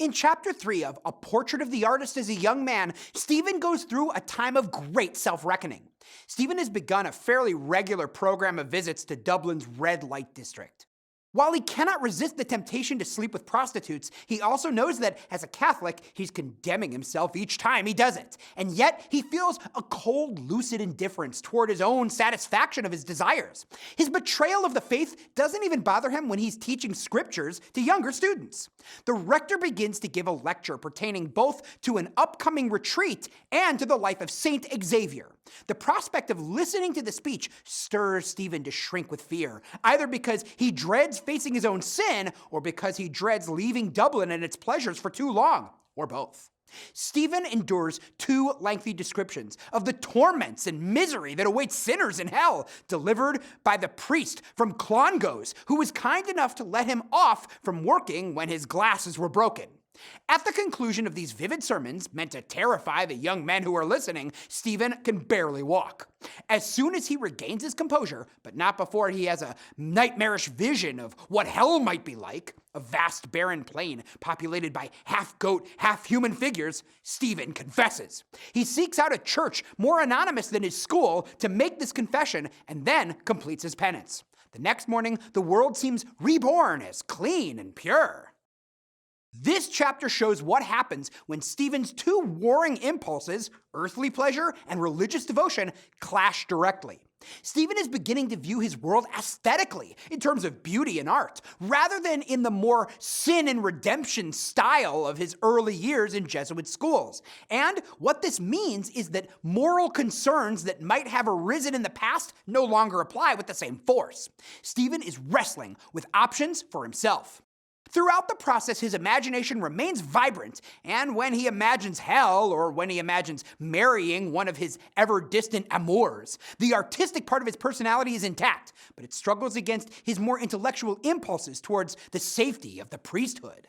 In Chapter 3 of A Portrait of the Artist as a Young Man, Stephen goes through a time of great self-reckoning. Stephen has begun a fairly regular program of visits to Dublin's red light district. While he cannot resist the temptation to sleep with prostitutes, he also knows that, as a Catholic, he's condemning himself each time he does it. And yet, he feels a cold, lucid indifference toward his own satisfaction of his desires. His betrayal of the faith doesn't even bother him when he's teaching scriptures to younger students. The rector begins to give a lecture pertaining both to an upcoming retreat and to the life of Saint Xavier. The prospect of listening to the speech stirs Stephen to shrink with fear, either because he dreads facing his own sin, or because he dreads leaving Dublin and its pleasures for too long, or both. Stephen endures 2 lengthy descriptions of the torments and misery that await sinners in hell, delivered by the priest from Clongowes, who was kind enough to let him off from working when his glasses were broken. At the conclusion of these vivid sermons, meant to terrify the young men who are listening, Stephen can barely walk. As soon as he regains his composure, but not before he has a nightmarish vision of what hell might be like, a vast barren plain populated by half-goat, half-human figures, Stephen confesses. He seeks out a church more anonymous than his school to make this confession, and then completes his penance. The next morning, the world seems reborn as clean and pure. This chapter shows what happens when Stephen's 2 warring impulses, earthly pleasure and religious devotion, clash directly. Stephen is beginning to view his world aesthetically, in terms of beauty and art, rather than in the more sin and redemption style of his early years in Jesuit schools. And what this means is that moral concerns that might have arisen in the past no longer apply with the same force. Stephen is wrestling with options for himself. Throughout the process, his imagination remains vibrant, and when he imagines hell, or when he imagines marrying one of his ever-distant amours, the artistic part of his personality is intact, but it struggles against his more intellectual impulses towards the safety of the priesthood.